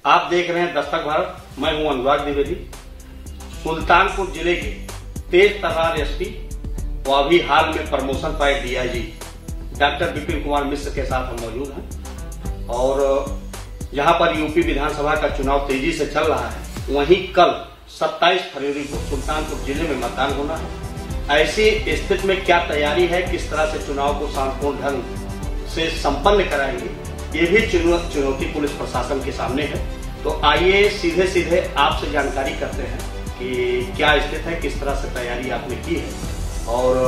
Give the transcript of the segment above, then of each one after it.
आप देख रहे हैं दस्तक भारत। मैं हूं अनुराग द्विवेदी। सुल्तानपुर जिले के तेज तर्रार एसपी व अभी हाल में प्रमोशन पाए डीआईजी डॉक्टर विपिन कुमार मिश्र के साथ हम मौजूद हैं और यहां पर यूपी विधानसभा का चुनाव तेजी से चल रहा है। वहीं कल 27 फरवरी को सुल्तानपुर जिले में मतदान होना है। ऐसी स्थिति में क्या तैयारी है, किस तरह से चुनाव को शांतिपूर्ण ढंग से संपन्न कराएंगे, ये भी चुनौती पुलिस प्रशासन के सामने है। तो आइए सीधे सीधे आपसे जानकारी करते हैं कि क्या स्थिति है, किस तरह से तैयारी आपने की है। और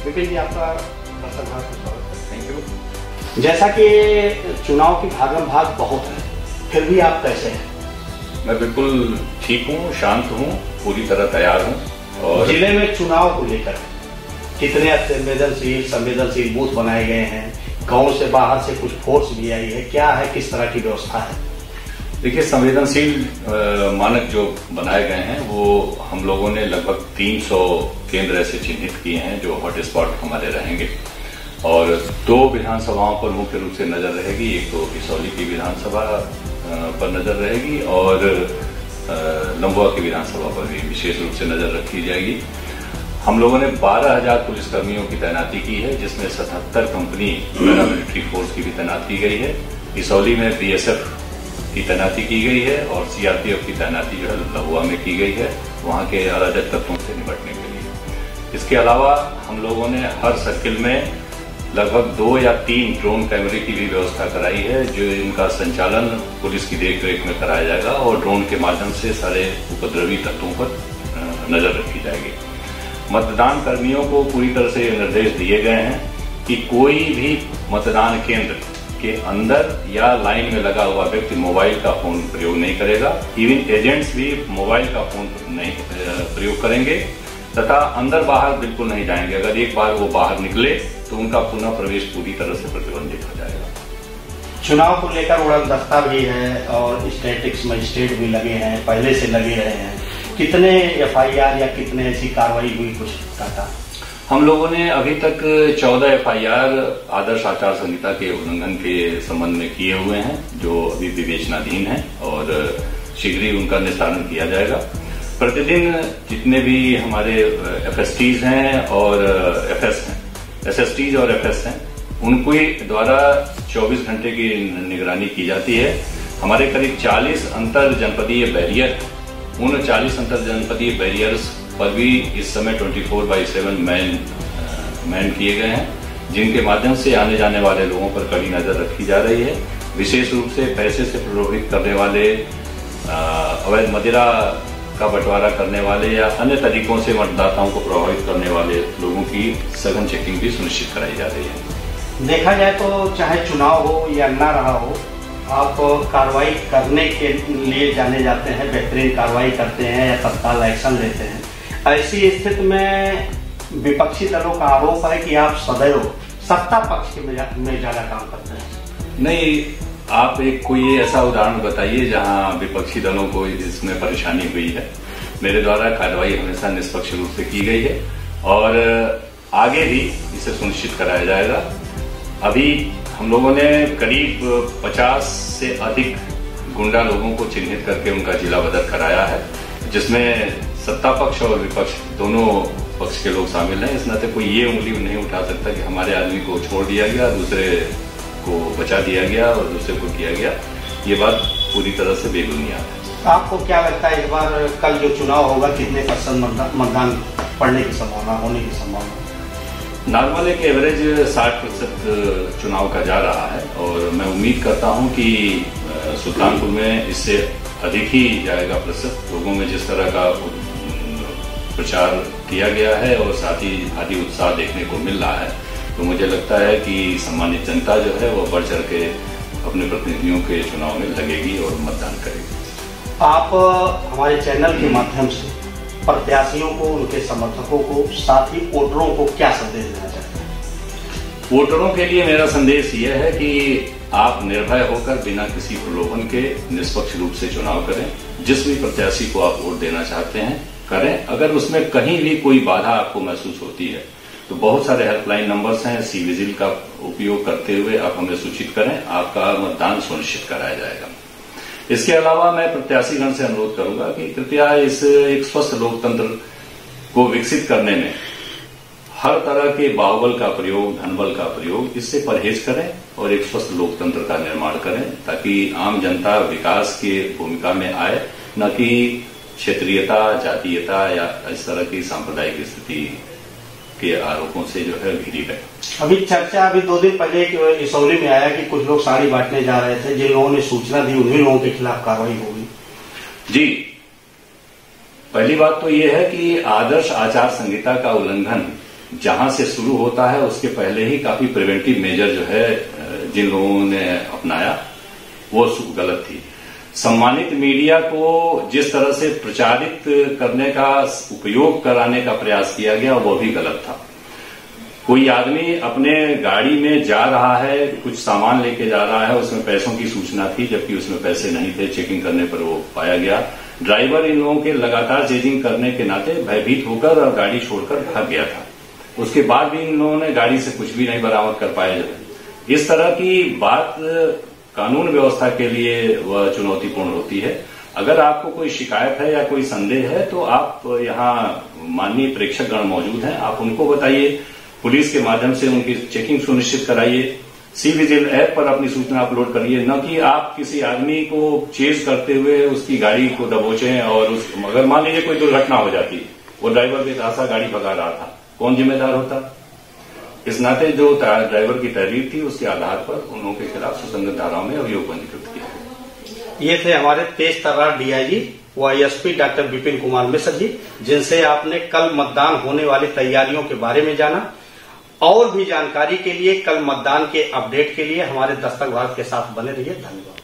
विपिन जी, आपका दस्तक भारत में स्वागत है। Thank you. जैसा कि चुनाव की भागम भाग बहुत है, फिर भी आप कैसे हैं? मैं बिल्कुल ठीक हूँ, शांत हूँ, पूरी तरह तैयार हूँ। और जिले में चुनाव को लेकर कितने संवेदनशील बूथ बनाए गए हैं? गांव से बाहर से कुछ फोर्स भी आई है, क्या है, किस तरह की व्यवस्था है? देखिए, संवेदनशील मानक जो बनाए गए हैं वो हम लोगों ने लगभग 300 केंद्र ऐसे चिन्हित किए हैं जो हॉट स्पॉट हमारे रहेंगे। और 2 विधानसभाओं पर मुख्य रूप से नजर रहेगी। एक तो इसौली की विधानसभा पर नजर रहेगी और लंबुआ की विधानसभा पर भी विशेष रूप से नजर रखी जाएगी। हम लोगों ने 12,000 पुलिसकर्मियों की तैनाती की है, जिसमें 77 कंपनी पैरामिलिट्री फोर्स की भी तैनात की गई है। इसौली में बीएसएफ की तैनाती की गई है और सीआरपीएफ की तैनाती जो है लंबुआ में की गई है, वहां के अराजक तत्वों से निपटने के लिए। इसके अलावा हम लोगों ने हर सर्किल में लगभग 2 या 3 ड्रोन कैमरे की भी व्यवस्था कराई है, जो इनका संचालन पुलिस की देखरेख में कराया जाएगा और ड्रोन के माध्यम से सारे उपद्रवी तत्वों पर नजर रखी जाएगी। मतदान कर्मियों को पूरी तरह से निर्देश दिए गए हैं कि कोई भी मतदान केंद्र के अंदर या लाइन में लगा हुआ व्यक्ति मोबाइल का फोन प्रयोग नहीं करेगा। इवन एजेंट्स भी मोबाइल का फोन नहीं प्रयोग करेंगे तथा अंदर बाहर बिल्कुल नहीं जाएंगे। अगर एक बार वो बाहर निकले तो उनका पुनः प्रवेश पूरी तरह से प्रतिबंधित हो जाएगा। चुनाव को लेकर उड़न दस्ता भी है और स्टैटिक्स मजिस्ट्रेट भी लगे हैं, पहले से लगे रहे हैं। कितने एफआईआर या कितने ऐसी कार्रवाई हुई, कुछ कहता? हम लोगों ने अभी तक 14 एफआईआर आदर्श आचार संहिता के उल्लंघन के संबंध में किए हुए हैं, जो अभी विवेचनाधीन है और शीघ्र ही उनका निस्तारण किया जाएगा। प्रतिदिन जितने भी हमारे एफएसटीज हैं और एफएस हैं, एसएसटीज और एफएस हैं, उनको द्वारा 24 घंटे की निगरानी की जाती है। हमारे करीब 40 अंतर जनपदीय बैरियर, उन 40 अंतर जनपदीय बैरियर्स पर भी इस समय 24/7 मैन किए गए हैं, जिनके माध्यम से आने जाने वाले लोगों पर कड़ी नजर रखी जा रही है। विशेष रूप से पैसे से प्रलोभित करने वाले, अवैध मदिरा का बंटवारा करने वाले या अन्य तरीकों से मतदाताओं को प्रभावित करने वाले लोगों की सघन चेकिंग भी सुनिश्चित कराई जा रही है। देखा जाए तो चाहे चुनाव हो या ना रहा हो, आप कार्रवाई करने के लिए जाने जाते हैं, बेहतरीन कार्रवाई करते हैं या तत्काल एक्शन लेते हैं। ऐसी स्थिति में विपक्षी दलों का आरोप है कि आप सदैव सत्ता पक्ष में ज्यादा काम करते हैं। नहीं, आप कोई ऐसा उदाहरण बताइए जहां विपक्षी दलों को इसमें परेशानी हुई है। मेरे द्वारा कार्रवाई हमेशा निष्पक्ष रूप से की गई है और आगे भी इसे सुनिश्चित कराया जाएगा। अभी हम लोगों ने करीब 50 से अधिक गुंडा लोगों को चिन्हित करके उनका जिला बदर कराया है, जिसमें सत्ता पक्ष और विपक्ष दोनों पक्ष के लोग शामिल हैं। इस नाते कोई ये उंगली नहीं उठा सकता कि हमारे आदमी को छोड़ दिया गया, दूसरे को बचा दिया गया और दूसरे को किया गया। ये बात पूरी तरह से बेबुनियाद है। आपको क्या लगता है, इस बार कल जो चुनाव होगा कितने % मतदान पड़ने की संभावना, होने की संभावना? नॉर्मल एक एवरेज 60% चुनाव का जा रहा है और मैं उम्मीद करता हूं कि सुल्तानपुर में इससे अधिक ही जाएगा प्रतिशत। लोगों में जिस तरह का प्रचार किया गया है और साथ ही भारी उत्साह देखने को मिल रहा है, तो मुझे लगता है कि सम्मानित जनता जो है वो बढ़ चढ़ के अपने प्रतिनिधियों के चुनाव में लगेगी और मतदान करेगी। आप हमारे चैनल के माध्यम से प्रत्याशियों को, उनके समर्थकों को, साथ ही वोटरों को क्या संदेश देना चाहते हैं? वोटरों के लिए मेरा संदेश यह है कि आप निर्भय होकर बिना किसी प्रलोभन के निष्पक्ष रूप से चुनाव करें। जिस भी प्रत्याशी को आप वोट देना चाहते हैं करें। अगर उसमें कहीं भी कोई बाधा आपको महसूस होती है तो बहुत सारे हेल्पलाइन नंबर्स हैं, सी विजिल का उपयोग करते हुए आप हमें सूचित करें, आपका मतदान सुनिश्चित कराया जाएगा। इसके अलावा मैं प्रत्याशीगण से अनुरोध करूंगा कि कृपया इस एक स्वस्थ लोकतंत्र को विकसित करने में हर तरह के बाहुबल का प्रयोग, धनबल का प्रयोग, इससे परहेज करें और एक स्वस्थ लोकतंत्र का निर्माण करें, ताकि आम जनता विकास की भूमिका में आए, न कि क्षेत्रीयता, जातीयता या इस तरह की सांप्रदायिक स्थिति के आरोपों से जो है घिरी गए। अभी चर्चा 2 दिन पहले इसौली में आया कि कुछ लोग साड़ी बांटने जा रहे थे, जिन लोगों ने सूचना दी उन्हीं लोगों के खिलाफ कार्रवाई होगी। जी, पहली बात तो यह है कि आदर्श आचार संहिता का उल्लंघन जहां से शुरू होता है उसके पहले ही काफी प्रिवेंटिव मेजर जो है जिन लोगों ने अपनाया वो गलत थी। सम्मानित मीडिया को जिस तरह से प्रचारित करने का, उपयोग कराने का प्रयास किया गया वो भी गलत था। कोई आदमी अपने गाड़ी में जा रहा है, कुछ सामान लेके जा रहा है, उसमें पैसों की सूचना थी जबकि उसमें पैसे नहीं थे, चेकिंग करने पर वो पाया गया। ड्राइवर इन लोगों के लगातार चेजिंग करने के नाते भयभीत होकर और गाड़ी छोड़कर भाग गया था। उसके बाद भी इन लोगों ने गाड़ी से कुछ भी नहीं बरामद कर पाए। इस तरह की बात कानून व्यवस्था के लिए वह चुनौतीपूर्ण होती है। अगर आपको कोई शिकायत है या कोई संदेह है तो आप यहाँ माननीय प्रेक्षकगण मौजूद हैं, आप उनको बताइए, पुलिस के माध्यम से उनकी चेकिंग सुनिश्चित कराइए, सी विजिल ऐप पर अपनी सूचना अपलोड करिए, न कि आप किसी आदमी को चेज करते हुए उसकी गाड़ी को दबोचें और अगर मान लीजिए कोई दुर्घटना हो जाती, वो ड्राइवर बेतहाशा गाड़ी भगा रहा था, कौन जिम्मेदार होता? इस नाते जो ड्राइवर की तहरीर थी उसके आधार पर उन लोगों के खिलाफ सुसंगत धाराओं में अभियोग पंजीकृत किया। ये थे हमारे तेज तर्रार डीआईजी व एसपी डॉक्टर विपिन कुमार मिश्र जी, जिनसे आपने कल मतदान होने वाली तैयारियों के बारे में जाना। और भी जानकारी के लिए, कल मतदान के अपडेट के लिए हमारे दस्तक भारत के साथ बने रहिए। धन्यवाद।